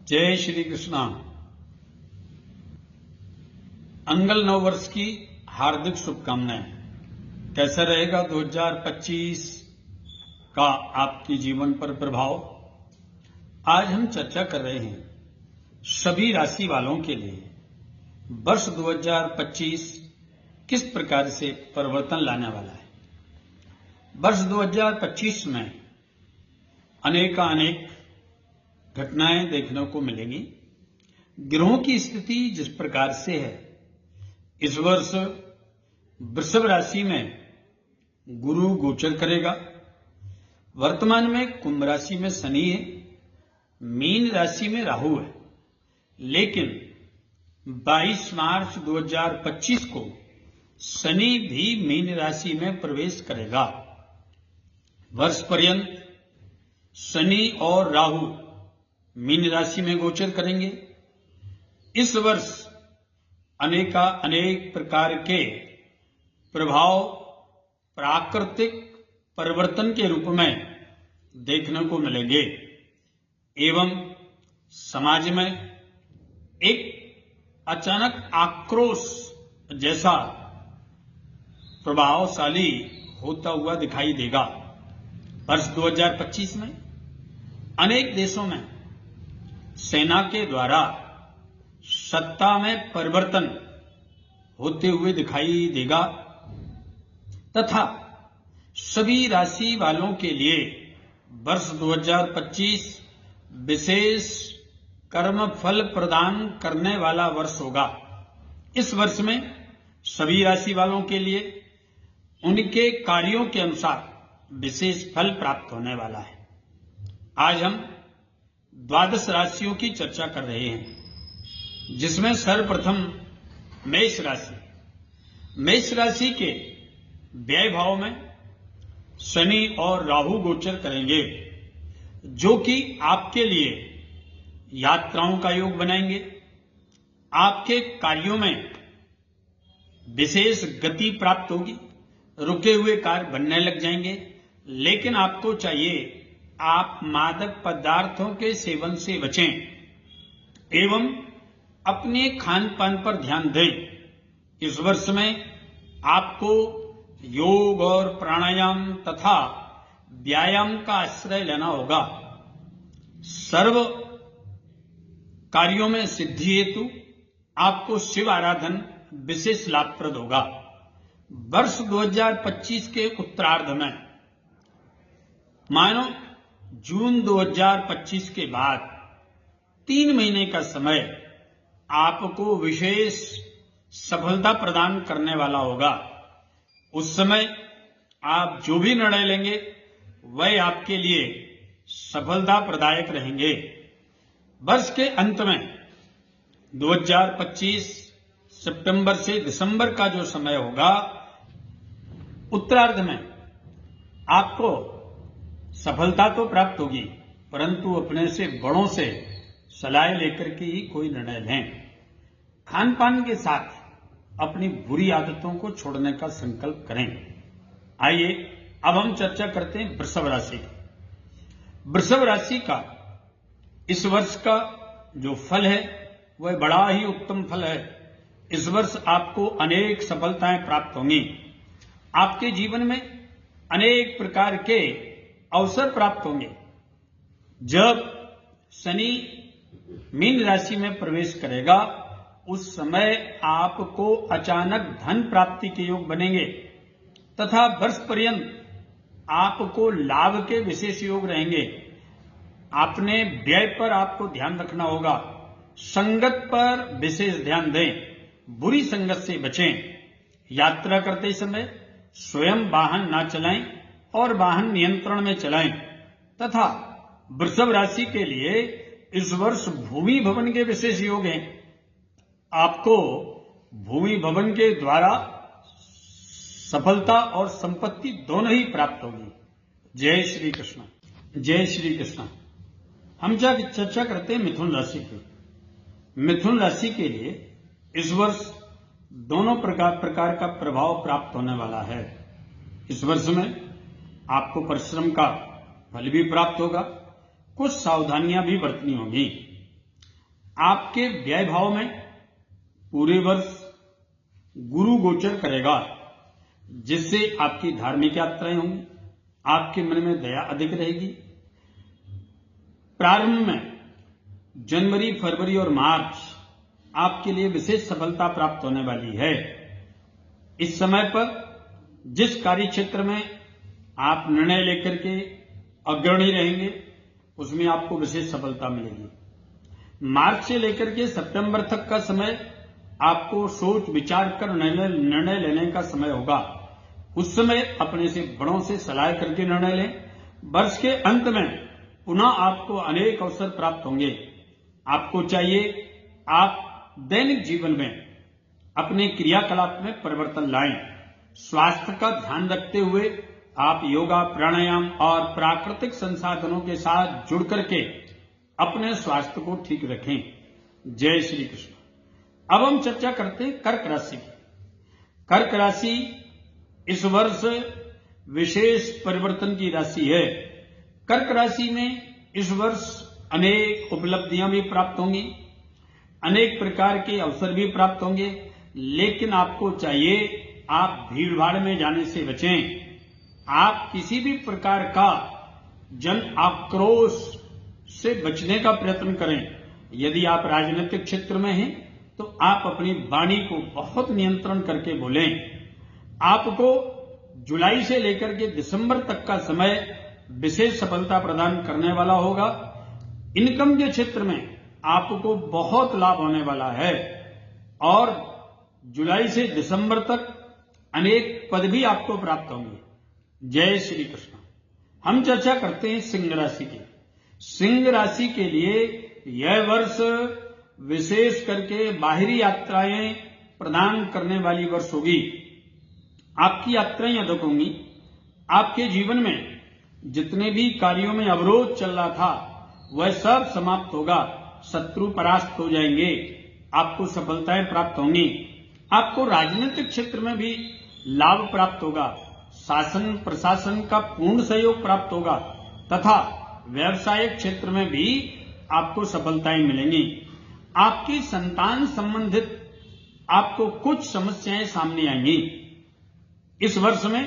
जय श्री कृष्णा। अंगल नव वर्ष की हार्दिक शुभकामनाएं। कैसा रहेगा 2025 का आपके जीवन पर प्रभाव? आज हम चर्चा कर रहे हैं सभी राशि वालों के लिए वर्ष 2025 किस प्रकार से परिवर्तन लाने वाला है। वर्ष 2025 में अनेक घटनाएं देखने को मिलेंगी। ग्रहों की स्थिति जिस प्रकार से है, इस वर्ष वृषभ राशि में गुरु गोचर करेगा। वर्तमान में कुंभ राशि में शनि है, मीन राशि में राहु है, लेकिन 22 मार्च 2025 को शनि भी मीन राशि में प्रवेश करेगा। वर्ष पर्यंत शनि और राहु मीन राशि में गोचर करेंगे। इस वर्ष अनेक प्रकार के प्रभाव प्राकृतिक परिवर्तन के रूप में देखने को मिलेंगे एवं समाज में एक अचानक आक्रोश जैसा प्रभावशाली होता हुआ दिखाई देगा। वर्ष 2025 में अनेक देशों में सेना के द्वारा सत्ता में परिवर्तन होते हुए दिखाई देगा तथा सभी राशि वालों के लिए वर्ष 2025 विशेष कर्म फल प्रदान करने वाला वर्ष होगा। इस वर्ष में सभी राशि वालों के लिए उनके कार्यों के अनुसार विशेष फल प्राप्त होने वाला है। आज हम 12 राशियों की चर्चा कर रहे हैं, जिसमें सर्वप्रथम मेष राशि। मेष राशि के व्यय भाव में शनि और राहु गोचर करेंगे, जो कि आपके लिए यात्राओं का योग बनाएंगे। आपके कार्यों में विशेष गति प्राप्त होगी, रुके हुए कार्य बनने लग जाएंगे। लेकिन आपको चाहिए आप मादक पदार्थों के सेवन से बचें एवं अपने खान पान पर ध्यान दें। इस वर्ष में आपको योग और प्राणायाम तथा व्यायाम का आश्रय लेना होगा। सर्व कार्यों में सिद्धि हेतु आपको शिव आराधन विशेष लाभप्रद होगा। वर्ष 2025 के उत्तरार्ध में मानो जून 2025 के बाद 3 महीने का समय आपको विशेष सफलता प्रदान करने वाला होगा। उस समय आप जो भी निर्णय लेंगे वह आपके लिए सफलता प्रदायक रहेंगे। वर्ष के अंत में 2025 सितंबर से दिसंबर का जो समय होगा, उत्तरार्ध में आपको सफलता तो प्राप्त होगी, परंतु अपने से बड़ों से सलाह लेकर के ही कोई निर्णय लें। खान पान के साथ अपनी बुरी आदतों को छोड़ने का संकल्प करें। आइए अब हम चर्चा करते हैं वृषभ राशि की। वृषभ राशि का इस वर्ष का जो फल है वह बड़ा ही उत्तम फल है। इस वर्ष आपको अनेक सफलताएं प्राप्त होंगी। आपके जीवन में अनेक प्रकार के अवसर प्राप्त होंगे। जब शनि मीन राशि में प्रवेश करेगा, उस समय आपको अचानक धन प्राप्ति के योग बनेंगे तथा वर्ष पर्यंत आपको लाभ के विशेष योग रहेंगे। अपने व्यय पर आपको ध्यान रखना होगा। संगत पर विशेष ध्यान दें, बुरी संगत से बचें। यात्रा करते समय स्वयं वाहन ना चलाएं और वाहन नियंत्रण में चलाएं तथा वृषभ राशि के लिए इस वर्ष भूमि भवन के विशेष योग हैं। आपको भूमि भवन के द्वारा सफलता और संपत्ति दोनों ही प्राप्त होगी। जय श्री कृष्ण। जय श्री कृष्ण। हम चर्चा करते हैं मिथुन राशि की। मिथुन राशि के लिए इस वर्ष दोनों प्रकार का प्रभाव प्राप्त होने वाला है। इस वर्ष में आपको परिश्रम का फल भी प्राप्त होगा, कुछ सावधानियां भी बरतनी होगी। आपके व्यय भाव में पूरे वर्ष गुरु गोचर करेगा, जिससे आपकी धार्मिक यात्राएं होंगी, आपके मन में दया अधिक रहेगी। प्रारंभ में जनवरी, फरवरी और मार्च आपके लिए विशेष सफलता प्राप्त होने वाली है। इस समय पर जिस कार्य क्षेत्र में आप निर्णय लेकर के अग्रणी रहेंगे, उसमें आपको विशेष सफलता मिलेगी। मार्च से लेकर के सितंबर तक का समय आपको सोच विचार कर निर्णय लेने का समय होगा। उस समय अपने से बड़ों से सलाह करके निर्णय लें। वर्ष के अंत में पुनः आपको अनेक अवसर प्राप्त होंगे। आपको चाहिए आप दैनिक जीवन में अपने क्रियाकलाप में परिवर्तन लाएं। स्वास्थ्य का ध्यान रखते हुए आप योगा, प्राणायाम और प्राकृतिक संसाधनों के साथ जुड़ करके अपने स्वास्थ्य को ठीक रखें। जय श्री कृष्ण। अब हम चर्चा करते हैं कर्क राशि की। कर्क राशि इस वर्ष विशेष परिवर्तन की राशि है। कर्क राशि में इस वर्ष अनेक उपलब्धियां भी प्राप्त होंगी, अनेक प्रकार के अवसर भी प्राप्त होंगे, लेकिन आपको चाहिए आप भीड़ भाड़ में जाने से बचें। आप किसी भी प्रकार का जन आक्रोश से बचने का प्रयत्न करें। यदि आप राजनीतिक क्षेत्र में हैं तो आप अपनी वाणी को बहुत नियंत्रण करके बोलें। आपको जुलाई से लेकर के दिसंबर तक का समय विशेष सफलता प्रदान करने वाला होगा। इनकम के क्षेत्र में आपको बहुत लाभ होने वाला है और जुलाई से दिसंबर तक अनेक पद भी आपको प्राप्त होंगे। जय श्री कृष्ण। हम चर्चा करते हैं सिंह राशि की। सिंह राशि के लिए यह वर्ष विशेष करके बाहरी यात्राएं प्रदान करने वाली वर्ष होगी। आपकी यात्राएं अधिक होंगी। आपके जीवन में जितने भी कार्यों में अवरोध चल रहा था वह सब समाप्त होगा। शत्रु परास्त हो जाएंगे। आपको सफलताएं प्राप्त होंगी। आपको राजनीतिक क्षेत्र में भी लाभ प्राप्त होगा। शासन प्रशासन का पूर्ण सहयोग प्राप्त होगा तथा व्यवसायिक क्षेत्र में भी आपको सफलताएं मिलेंगी। आपकी संतान संबंधित आपको कुछ समस्याएं सामने आएंगी। इस वर्ष में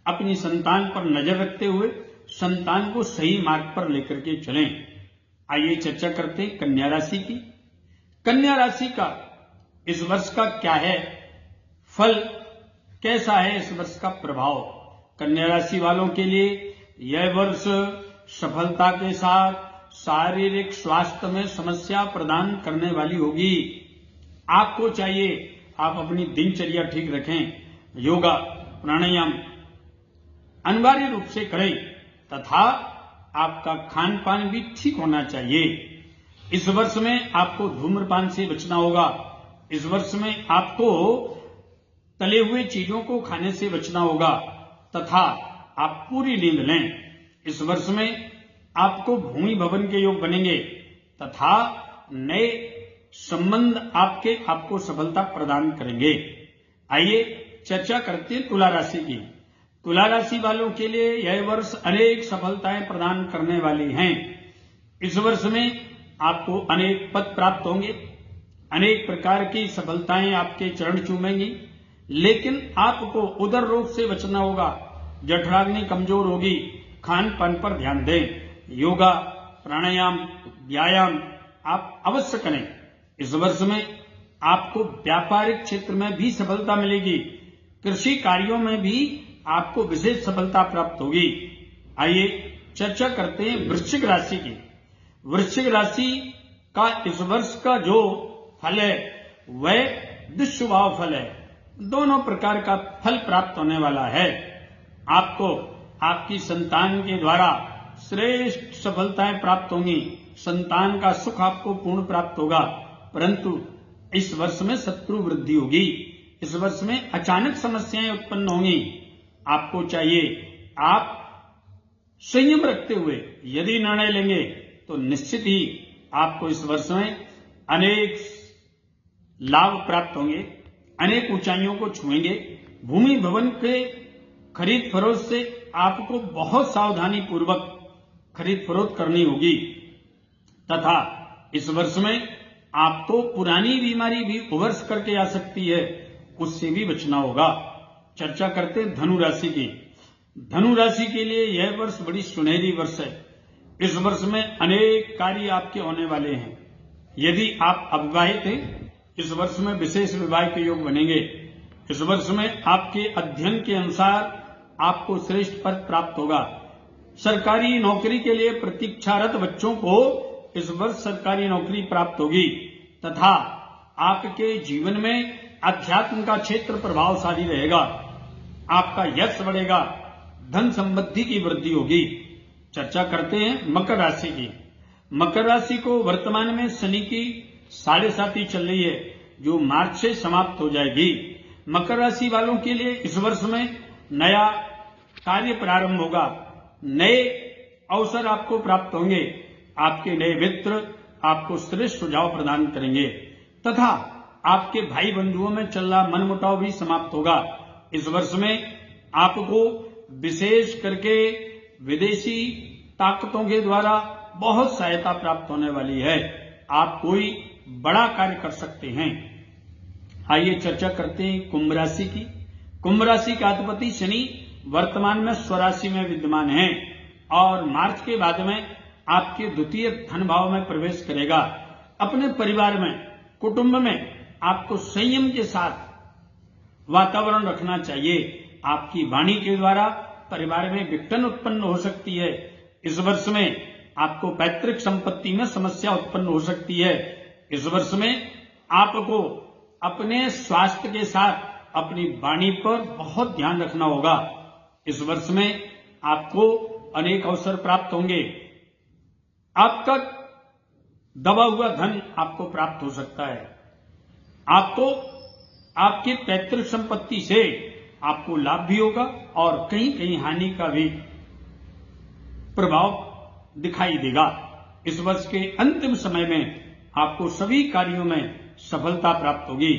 अपनी संतान पर नजर रखते हुए संतान को सही मार्ग पर लेकर के चलें। आइए चर्चा करते हैं कन्या राशि की। कन्या राशि का इस वर्ष का क्या है फल, कैसा है इस वर्ष का प्रभाव। कन्या राशि वालों के लिए यह वर्ष सफलता के साथ शारीरिक स्वास्थ्य में समस्या प्रदान करने वाली होगी। आपको चाहिए आप अपनी दिनचर्या ठीक रखें। योगा, प्राणायाम अनिवार्य रूप से करें तथा आपका खान पान भी ठीक होना चाहिए। इस वर्ष में आपको धूम्रपान से बचना होगा। इस वर्ष में आपको तले हुए चीजों को खाने से बचना होगा तथा आप पूरी नींद लें। इस वर्ष में आपको भूमि भवन के योग बनेंगे तथा नए संबंध आपको सफलता प्रदान करेंगे। आइए चर्चा करते हैं तुला राशि की। तुला राशि वालों के लिए यह वर्ष अनेक सफलताएं प्रदान करने वाली हैं। इस वर्ष में आपको अनेक पद प्राप्त होंगे, अनेक प्रकार की सफलताएं आपके चरण चूमेंगी, लेकिन आपको उदर रोग से बचना होगा। जठराग्नि कमजोर होगी। खान पान पर ध्यान दें। योगा, प्राणायाम, व्यायाम आप अवश्य करें। इस वर्ष में आपको व्यापारिक क्षेत्र में भी सफलता मिलेगी। कृषि कार्यों में भी आपको विशेष सफलता प्राप्त होगी। आइए चर्चा करते हैं वृश्चिक राशि की। वृश्चिक राशि का इस वर्ष का जो फल है वह दुष्भाव फल है। दोनों प्रकार का फल प्राप्त होने वाला है। आपको आपकी संतान के द्वारा श्रेष्ठ सफलताएं प्राप्त होंगी। संतान का सुख आपको पूर्ण प्राप्त होगा, परंतु इस वर्ष में शत्रु वृद्धि होगी। इस वर्ष में अचानक समस्याएं उत्पन्न होंगी। आपको चाहिए आप संयम रखते हुए यदि निर्णय लेंगे तो निश्चित ही आपको इस वर्ष में अनेक लाभ प्राप्त होंगे, अनेक ऊंचाइयों को छुएंगे। भूमि भवन के खरीद फरोख्त से आपको बहुत सावधानी पूर्वक खरीद फरोख्त करनी होगी तथा इस वर्ष में आप तो पुरानी बीमारी भी उभर करके आ सकती है, उससे भी बचना होगा। चर्चा करते हैं धनु राशि की। धनु राशि के लिए यह वर्ष बड़ी सुनहरी वर्ष है। इस वर्ष में अनेक कार्य आपके होने वाले हैं। यदि आप अविवाहित हैं, इस वर्ष में विशेष विवाह के योग बनेंगे। इस वर्ष में आपके अध्ययन के अनुसार आपको श्रेष्ठ पद प्राप्त होगा। सरकारी नौकरी के लिए प्रतीक्षारत बच्चों को इस वर्ष सरकारी नौकरी प्राप्त होगी तथा आपके जीवन में अध्यात्म का क्षेत्र प्रभावशाली रहेगा। आपका यश बढ़ेगा, धन संपत्ति की वृद्धि होगी। चर्चा करते हैं मकर राशि की। मकर राशि को वर्तमान में शनि की 7.5 चल रही है, जो मार्च से समाप्त हो जाएगी। मकर राशि वालों के लिए इस वर्ष में नया कार्य प्रारंभ होगा, नए अवसर आपको प्राप्त होंगे। आपके नए मित्र आपको श्रेष्ठ सुझाव प्रदान करेंगे तथा आपके भाई बंधुओं में चल रहा मनमुटाव भी समाप्त होगा। इस वर्ष में आपको विशेष करके विदेशी ताकतों के द्वारा बहुत सहायता प्राप्त होने वाली है। आप कोई बड़ा कार्य कर सकते हैं। आइए चर्चा करते हैं कुंभ राशि की। कुंभ राशि का अधिपति शनि वर्तमान में स्वराशि में विद्यमान है और मार्च के बाद में आपके द्वितीय धन भाव में प्रवेश करेगा। अपने परिवार में, कुटुंब में आपको संयम के साथ वातावरण रखना चाहिए। आपकी वाणी के द्वारा परिवार में विघटन उत्पन्न हो सकती है। इस वर्ष में आपको पैतृक संपत्ति में समस्या उत्पन्न हो सकती है। इस वर्ष में आपको अपने स्वास्थ्य के साथ अपनी वाणी पर बहुत ध्यान रखना होगा। इस वर्ष में आपको अनेक अवसर प्राप्त होंगे। आपका दबा हुआ धन आपको प्राप्त हो सकता है। आपको आपकी पैतृक संपत्ति से आपको लाभ भी होगा और कहीं कहीं हानि का भी प्रभाव दिखाई देगा। इस वर्ष के अंतिम समय में आपको सभी कार्यों में सफलता प्राप्त होगी।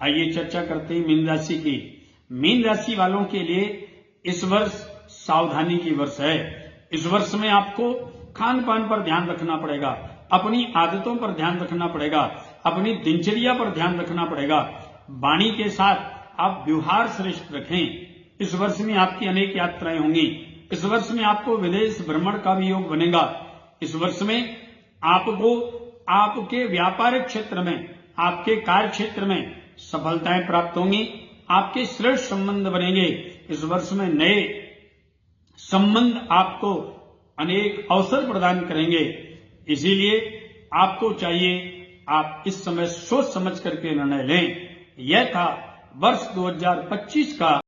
आइए चर्चा करते हैं मीन राशि की। मीन राशि वालों के लिए इस वर्ष सावधानी की वर्ष है। इस वर्ष में आपको खान पान पर ध्यान रखना पड़ेगा, अपनी आदतों पर ध्यान रखना पड़ेगा, अपनी दिनचर्या पर ध्यान रखना पड़ेगा। वाणी के साथ आप व्यवहार श्रेष्ठ रखें। इस वर्ष में आपकी अनेक यात्राएं होंगी। इस वर्ष में आपको विदेश भ्रमण का भी योग बनेगा। इस वर्ष में आपको आपके व्यापारिक क्षेत्र में, आपके कार्य क्षेत्र में सफलताएं प्राप्त होंगी। आपके श्रेष्ठ संबंध बनेंगे। इस वर्ष में नए संबंध आपको अनेक अवसर प्रदान करेंगे। इसीलिए आपको चाहिए आप इस समय सोच समझ करके निर्णय लें। यह था वर्ष 2025 का